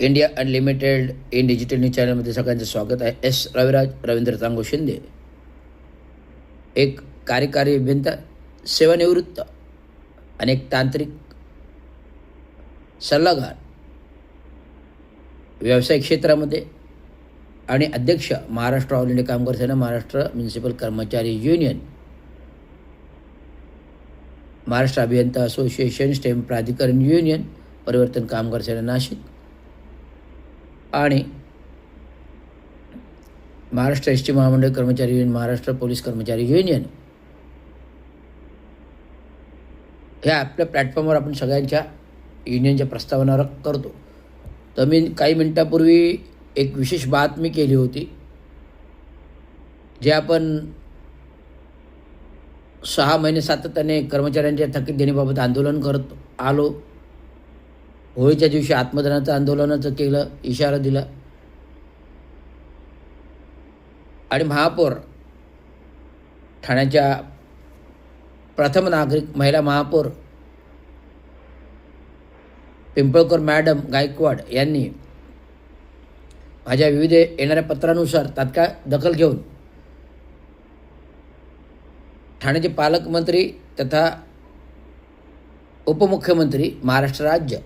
India unlimited in digital news चॅनलमध्ये सगळ्यांचं स्वागत आहे. एस रविराज रवींद्र तांगो शिंदे, एक कार्यकारी अभियंता, सेवानिवृत्त आणि एक तांत्रिक सल्लागार, व्यावसायिक क्षेत्रामध्ये आणि अध्यक्ष महाराष्ट्र ऑल इंडिया कामगार सेना, महाराष्ट्र म्युनिसिपल कर्मचारी युनियन, महाराष्ट्र अभियंता असोसिएशन, स्टेम प्राधिकरण युनियन, परिवर्तन कामगार सेना नाशिक आणि महाराष्ट्र एस टी महामंडळ कर्मचारी युनियन, महाराष्ट्र पोलीस कर्मचारी युनियन, ह्या आपल्या प्लॅटफॉर्मवर आपण सगळ्यांच्या युनियनच्या प्रस्तावना करतो. तर मी काही मिनटापूर्वी एक विशेष बातमी केली होती, जे आपण 6 महिने सातत्याने कर्मचाऱ्यांच्या थकीत देण्याबाबत आंदोलन करत आलो. होळीच्या दिवशी आत्मदानाचं आंदोलनाचं केलं, इशारा दिला आणि महापौर, ठाण्याच्या प्रथम नागरिक महिला महापौर पिंपळकर मॅडम गायकवाड यांनी माझ्या विविध येणाऱ्या पत्रानुसार तात्काळ दखल घेऊन ठाण्याचे पालकमंत्री तथा उपमुख्यमंत्री महाराष्ट्र राज्य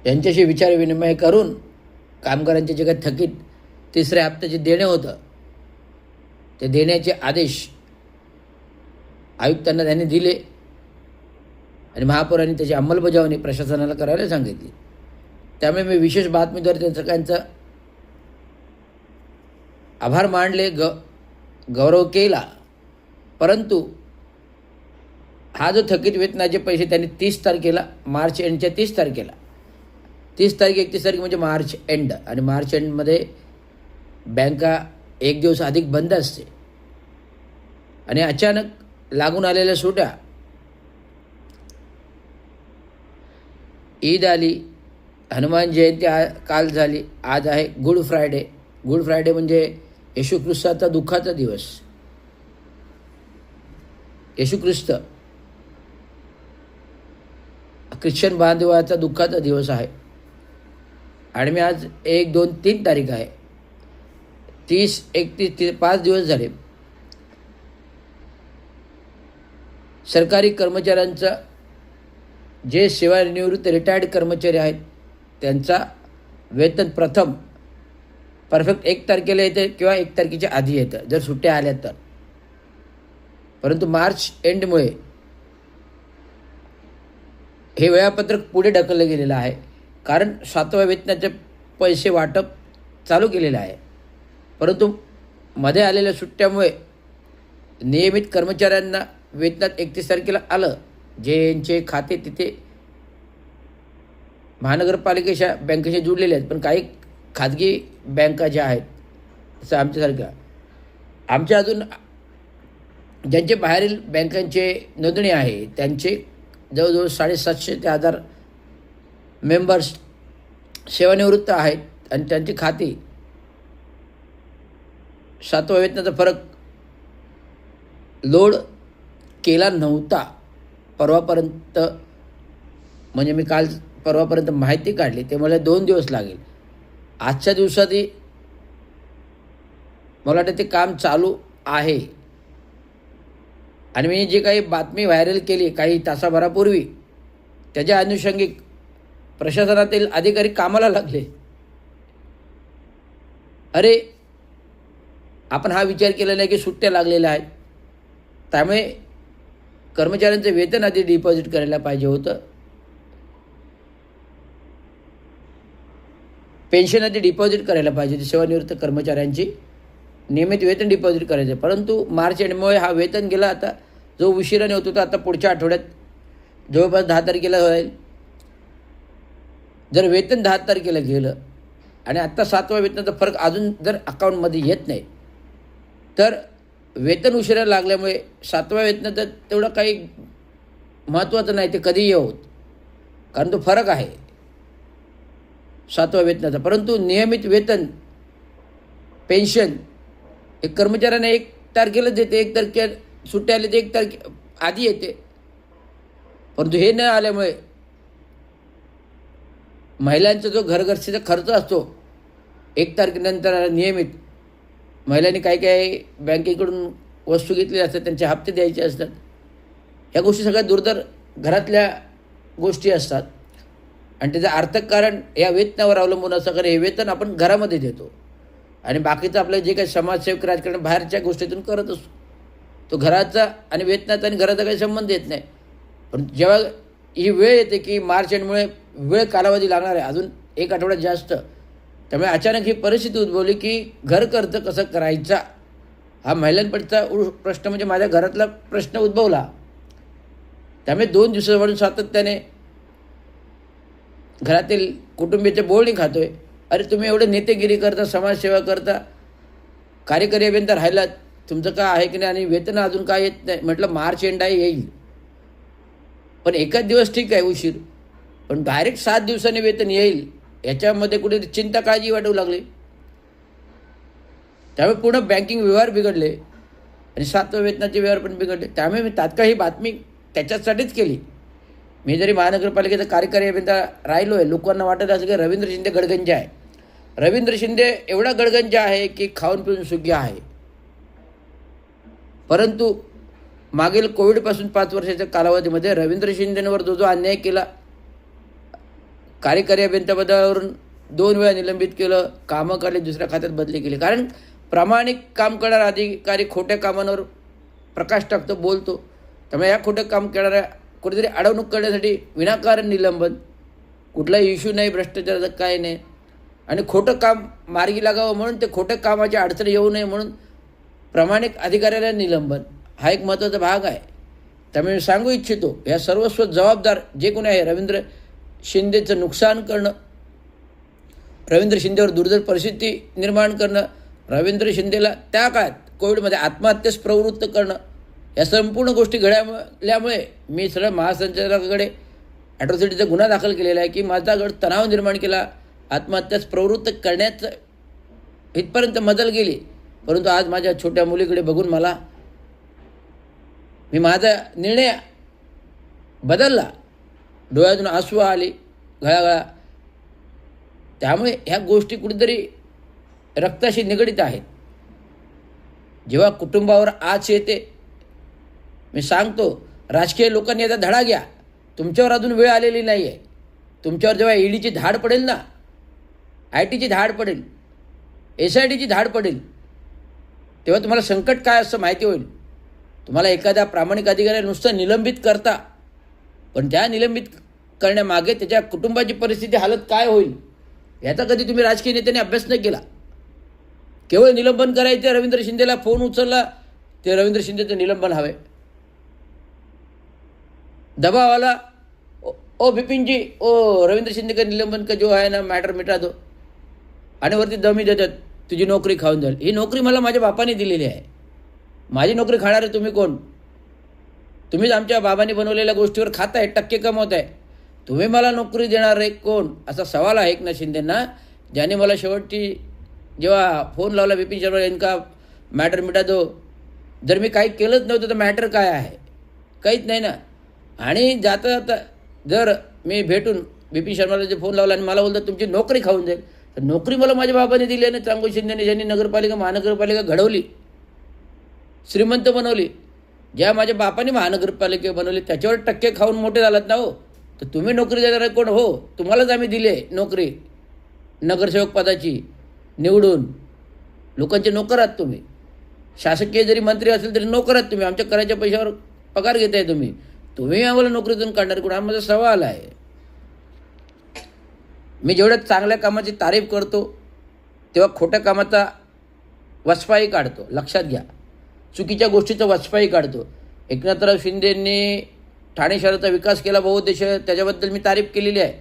यांच्याशी विचारविनिमय करून कामगारांचे जे काही थकीत तिसऱ्या हप्त्याचे देणे होतं ते देण्याचे आदेश आयुक्तांना त्यांनी दिले आणि महापौरांनी त्याची अंमलबजावणी प्रशासनाला करायला सांगितली. त्यामुळे मी विशेष बातमीद्वारे त्या सगळ्यांचा आभार मानले, गौरव केला. परंतु हा जो थकीत वेतनाचे पैसे त्यांनी 30 तारखेला, मार्च एंडच्या 30 तारखेला, 30 तारीख 31 तारीख म्हणजे मार्च एंड, आणि मार्च एंडमध्ये बँका एक दिवस अधिक बंद असते आणि अचानक लागून आलेल्या सुट्या, ईद आली, हनुमान जयंती काल झाली, आज आहे गुड फ्रायडे. गुड फ्रायडे म्हणजे येशू ख्रिस्ताचा दुःखाचा दिवस. येशू ख्रिस्त ख्रिश्चन बांधवाचा दुःखाचा दिवस आहे आणि मी आज 1, 2, 3 तारीख आहे, 30, 31, 5 दिवस झाले सरकारी कर्मचाऱ्यांचं, जे सेवानिवृत्त रिटायर्ड कर्मचारी आहेत त्यांचा वेतन प्रथम परफेक्ट 1 तारखेला येते किंवा 1 तारखेच्या आधी येतं जर सुट्ट्या आल्या तर. परंतु मार्च एंडमुळे हे वेळापत्रक पुढे ढकललं गेलेलं आहे, कारण 7व्या वेतनाचे पैसे वाटप चालू केलेलं आहे. परंतु मध्ये आलेल्या सुट्ट्यामुळे नियमित कर्मचाऱ्यांना वेतनात 31 तारखेला आलं, ज्यांचे खाते तिथे महानगरपालिकेच्या बँकेशी जुडलेले आहेत, पण काही खाजगी बँका ज्या आहेत जसं आमच्यासारख्या, आमच्या अजून ज्यांचे बाहेरील बँकांचे नोंदणी आहे त्यांचे जवळजवळ 750 ते 1000 मेंबर्स सेवानिवृत्त आहेत आणि त्यांची खाती 7व्या वेतनाचा फरक लोड केला नव्हता परवापर्यंत. म्हणजे मी काल परवापर्यंत माहिती काढली, ते मला 2 दिवस लागेल. आजच्या दिवसातही मला वाटतं ते काम चालू आहे आणि मी जे काही बातमी व्हायरल केली काही तासाभरापूर्वी, त्याच्या अनुषंगिक प्रशासनातील अधिकारी कामाला लागले. अरे, आपण हा विचार केला नाही की सुट्ट्या लागलेल्या आहेत, त्यामुळे कर्मचाऱ्यांचं वेतन आधी डिपॉझिट करायला पाहिजे होतं, पेन्शन आधी डिपॉझिट करायला पाहिजे होती, सेवानिवृत्त कर्मचाऱ्यांची नियमित वेतन डिपॉझिट करायचं. परंतु मार्च एंडमुळे हा वेतन गेला. आता जो उशिराने होत होता आता पुढच्या आठवड्यात जवळपास 10 तारखेला होईल. जर वेतन 10 तारखेला गेलं आणि आत्ता 7व्या वेतनाचा फरक अजून जर अकाउंटमध्ये येत नाही तर वेतन उशिरा लागल्यामुळे 7व्या वेतनाचं तेवढं काही महत्त्वाचं नाही, ते कधीही येऊत, कारण तो फरक आहे 7व्या वेतनाचा. परंतु नियमित वेतन, पेन्शन हे कर्मचाऱ्यांना 1 तारखेलाच देते, 1 तारखे सुट्टी आली तर 1 तारखे आधी येते. परंतु हे न आल्यामुळे महिलांचा जो घरगरशीचा खर्च असतो 1 तारखेनंतर नियमित, महिलांनी काही काही बँकेकडून वस्तू घेतलेल्या असतात, त्यांचे हप्ते द्यायचे असतात. ह्या गोष्टी सगळ्या दुर्धर घरातल्या गोष्टी असतात आणि त्याचं अर्थक कारण या वेतनावर अवलंबून असतं. कारण हे वेतन आपण घरामध्ये देतो आणि बाकीचं आपलं जे काही समाजसेवक राजकारण बाहेरच्या गोष्टीतून करत असतो, तो घराचा आणि वेतनाचा आणि घराचा काही संबंध येत नाही. पण जेव्हा ही वेळ येते की मार्च एंडमुळे वेळ कालावधी लागणार आहे, अजून 1 आठवड्यात जास्त, त्यामुळे अचानक ही परिस्थिती उद्भवली की घर कर्ज कसं करायचा हा महिलांपडचा प्रश्न म्हणजे माझ्या घरातला प्रश्न उद्भवला. त्यामुळे 2 दिवसावरून सातत्याने घरातील कुटुंबियाच्या बोलणी खातोय. अरे तुम्ही एवढं नेतेगिरी करता, समाजसेवा करता, कार्यकारी अभियंता राहिलात, तुमचं काय आहे की नाही आणि वेतन अजून काय येत नाही. म्हटलं मार्च एंड आहे, येईल, पण एकाच दिवस ठीक आहे उशीर, पण डायरेक्ट 7 दिवसांनी वेतन येईल याच्यामध्ये कुठे चिंता काळजी वाटू लागली. त्यामुळे पूर्ण बँकिंग व्यवहार बिघडले आणि 7व्या वेतनाचे व्यवहार पण बिघडले. त्यामुळे मी तात्काळ ही बातमी त्याच्यासाठीच केली. मी जरी महानगरपालिकेचा कार्यकारी अभियंता राहिलो आहे, लोकांना वाटत असं की रवींद्र शिंदे गडगंज आहे. रवींद्र शिंदे एवढा गडगंज आहे की खाऊन पिऊन सुखी आहे. परंतु मागील कोविडपासून 5 वर्षाच्या कालावधीमध्ये रवींद्र शिंदेंवर जो अन्याय केला, कार्यकारी अभियंतापदावरून 2 वेळा निलंबित केलं, कामं काढली, दुसऱ्या खात्यात बदली केली. कारण प्रामाणिक काम करणारा अधिकारी खोट्या कामांवर प्रकाश टाकतो, बोलतो. त्यामुळे या खोटं काम करणाऱ्या कुठेतरी अडवणूक करण्यासाठी विनाकारण निलंबन, कुठलाही इश्यू नाही भ्रष्टाचाराचा, काय नाही, आणि खोटं काम मार्गी लागावं म्हणून, ते खोटं कामाच्या अडचणी येऊ नये म्हणून प्रामाणिक अधिकाऱ्याला निलंबन हा एक महत्त्वाचा भाग आहे. त्यामुळे मी सांगू इच्छितो, या सर्वस्व जबाबदार जे कोणी आहे, रवींद्र शिंदेचं नुकसान करणं, रवींद्र शिंदेवर दुर्धर परिस्थिती निर्माण करणं, रवींद्र शिंदेला त्या काळात कोविडमध्ये आत्महत्येस प्रवृत्त करणं, या संपूर्ण गोष्टी घडल्यामुळे मी सरळ महासंचालकाकडे ॲट्रॉसिटीचा गुन्हा दाखल केलेला आहे की माझा गट तणाव निर्माण केला, आत्महत्यास प्रवृत्त करण्याचं इथपर्यंत मजल गेली. परंतु आज माझ्या छोट्या मुलीकडे बघून मी माझा निर्णय बदलला, डोळ्यातून आसू आली घळाघळा. त्यामुळे ह्या गोष्टी कुठेतरी रक्ताशी निगडीत आहेत. जेव्हा कुटुंबावर आच येते, मी सांगतो राजकीय लोकांनी याचा धडा घ्या. तुमच्यावर अजून वेळ आलेली नाही आहे. तुमच्यावर जेव्हा ईडीची धाड पडेल ना, ITची धाड पडेल, SITची धाड पडेल, तेव्हा तुम्हाला संकट काय असं माहिती होईल. तुम्हाला एखाद्या प्रामाणिक अधिकाऱ्याला नुसतं निलंबित करता, पण त्या निलंबित करण्यामागे त्याच्या कुटुंबाची परिस्थिती हालत काय होईल याचा कधी तुम्ही राजकीय नेत्यांनी अभ्यास नाही केला. केवळ निलंबन करायचं, रवींद्र शिंदेला फोन उचलला ते रवींद्र शिंदेचं निलंबन हवे. दबाव आला, ओ बिपिन जी, ओ रवींद्र शिंदे का निलंबन का जो आहे ना मॅटर मिटा दो, आणि वरती दमी देतात, तुझी नोकरी खाऊन जाईल. ही नोकरी मला माझ्या बापाने दिलेली आहे. माझी नोकरी खाणारे तुम्ही कोण? तुम्हीच आमच्या बाबांनी बनवलेल्या गोष्टीवर खाताय, टक्के कमवताय. तुम्ही मला नोकरी देणार एक कोण असा सवाल आहे एकनाथ शिंदेंना, ज्याने मला शेवटची जेव्हा फोन लावला बिपिन शर्मा यांना मॅटर मिटा दो, जर मी काही केलंच नव्हतं तर मॅटर काय आहे? काहीच नाही ना. आणि जाता जाता जर मी भेटून बिपिन शर्माला जे फोन लावला आणि मला बोलतात तुमची नोकरी खाऊन जाईल, तर नोकरी मला माझ्या बाबाने दिली आहे ना. चांगू शिंदेने ज्यांनी नगरपालिका महानगरपालिका घडवली, श्रीमंत बनवली, ज्या माझ्या बापाने महानगरपालिका बनवली, त्याच्यावर टक्के खाऊन मोठे झालात ना हो. तर तुम्ही नोकरी देणार कोण? हो, तुम्हालाच आम्ही दिले नोकरी, नगरसेवक पदाची निवडून. लोकांचे नोकर आहात तुम्ही. शासकीय जरी मंत्री असेल तरी नोकर आहात तुम्ही. आमच्या करायच्या पैशावर पगार घेताय तुम्ही. तुम्ही आम्हाला नोकरीतून काढणार कोण? हा माझा सवाल आहे. मी जेवढ्या चांगल्या कामाची तारीफ करतो तेव्हा खोट्या कामाचा वचपाही काढतो. लक्षात घ्या, चुकीच्या गोष्टीचा वचपाही काढतो. एकनाथराव शिंदेंनी ठाणे शहराचा विकास केला बहुउद्देशीय, त्याच्याबद्दल मी तारीफ केलेली आहे.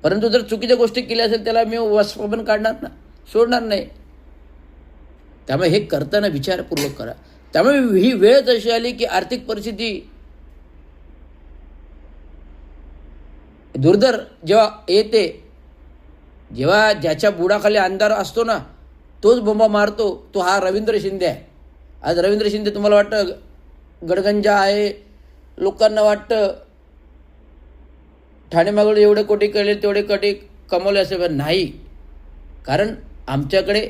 परंतु जर चुकीच्या गोष्टी केल्या असेल त्याला मी वचपा पण काढणार ना, सोडणार नाही. त्यामुळे हे करताना विचारपूर्वक करा. त्यामुळे ही वेळच अशी आली की आर्थिक परिस्थिती दुर्धर जेव्हा येते, जेव्हा ज्याच्या बुडाखाली अंधार असतो ना तोच बोंबा मारतो, तो हा रवींद्र शिंदे आहे. आज रवींद्र शिंदे तुम्हाला वाटतं गडगंजा आहे, लोकांना वाटतं ठाणे मागवले एवढे कोटी केले तेवढे कोटी कमवले असे पण नाही. कारण आमच्याकडे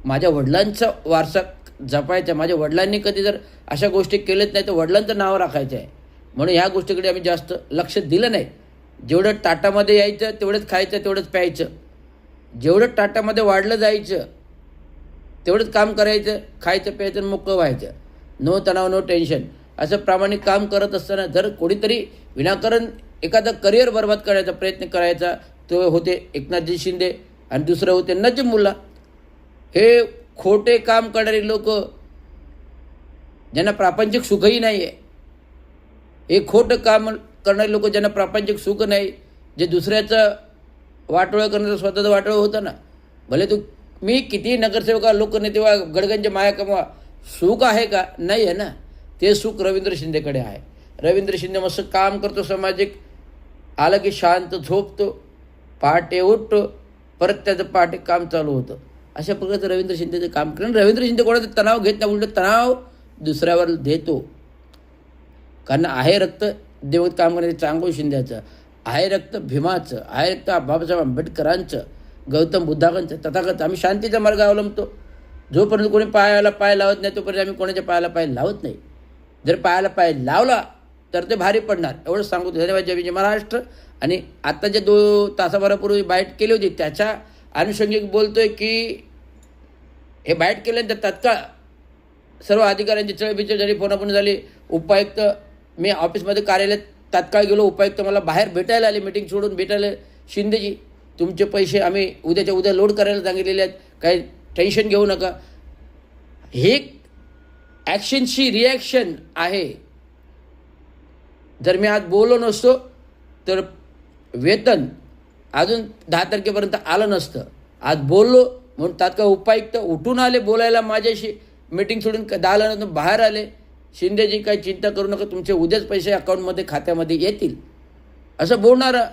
माझ्या वडिलांचा वारसा जपायचा. माझ्या वडिलांनी कधी जर अशा गोष्टी केल्याच नाही तर वडिलांचं नाव राखायचं आहे. म्हणून ह्या गोष्टीकडे आम्ही जास्त लक्ष दिलं नाही. जेवढं ताटामध्ये यायचं तेवढंच खायचं, तेवढंच प्यायचं. जेवढं ताटामध्ये वाढलं जायचं तेवढंच काम करायचं, खायचं प्यायचं आणि मोकळं व्हायचं. नो तणाव, नो टेन्शन. असं प्रामाणिक काम करत असताना जर कोणीतरी विनाकारण एखादा करिअर बरबाद करायचा प्रयत्न करायचा, तो होते एकनाथजी शिंदे आणि दुसरं होते नजीब मुल्ला. हे खोटे काम करणारे लोक, ज्यांना प्रापंचिक सुखही नाही आहे. हे खोटं काम करणारे लोक ज्यांना प्रापंचिक सुख नाही, जे दुसऱ्याचं वाटोळं करण्याचं स्वतःचं वाटोळं होतं ना. भले मी किती नगरसेवका लोक तेव्हा गडगंज माया कमवा, सुख आहे का? नाही आहे ना. ते सुख रवींद्र शिंदेकडे आहे. रवींद्र शिंदे मस्त काम करतो, सामाजिक आलं की शांत झोपतो, पहाटे उठतो, परत त्याचं पहाटे काम चालू होतं. अशा प्रकारचं रवींद्र शिंदेचं काम करणं. रवींद्र शिंदे कोणाचा तणाव घेत नाही, उलट तणाव दुसऱ्यावर देतो. कारण आहे रक्त देवत काम करण्याचं चांगलं शिंद्याचं, आहे रक्त भीमाचं, आहे रक्त बाबासाहेब आंबेडकरांचं, गौतम बुद्धांचं, तथागत. आम्ही शांतीचा मार्ग अवलंबतो. जोपर्यंत कोणी पायाला पाय लावत नाही तोपर्यंत आम्ही कोणाच्या पायाला पाय लावत नाही. जर पायाला पाय लावला तर ते भारी पडणार. एवढंच सांगू. धन्यवाद. जय विजय महाराष्ट्र. आणि आत्ता जे 2 तासाभरापूर्वी बाईट केली होती त्याच्या अनुषंगिक बोलतोय की हे बाईट केल्यानंतर तत्काळ सर्व अधिकाऱ्यांची चळबिचळ झाली, फोनाफोन झाली. उपायुक्त, मी ऑफिसमध्ये कार्यालयात तात्काळ गेलो, उपायुक्त मला बाहेर भेटायला आले, मिटिंग सोडून भेटायला. शिंदेजी तुमचे पैसे आम्ही उद्याच्या उद्या लोड करायला सांगितलेले आहेत, काही टेन्शन घेऊ नका. हे ॲक्शनची रिॲक्शन आहे. जर मी आज बोललो नसतो तर वेतन अजून 10 तारखेपर्यंत आलं नसतं. आज बोललो म्हणून तात्काळ उपायुक्त उठून आले बोलायला माझ्याशी. मीटिंग सोडून 10 नंतर बाहेर आले. शिंदेजी काही चिंता करू नका, तुमचे उद्याच पैसे अकाउंटमध्ये खात्यामध्ये येतील. असं बोलणारा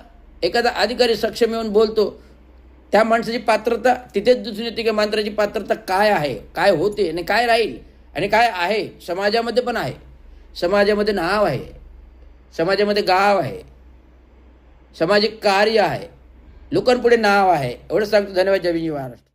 एखादा अधिकारी सक्षम येऊन बोलतो, त्या माणसाची पात्रता तिथेच दिसून येते की माणसाची पात्रता काय आहे, काय होते आणि काय राहील आणि काय आहे. समाजामध्ये पण आहे, समाजामध्ये नाव आहे, समाजामध्ये गाव आहे, सामाजिक कार्य आहे, लोकांपुढे नाव आहे. एवढं सांगतो. धन्यवाद. जय हिंद महाराष्ट्र.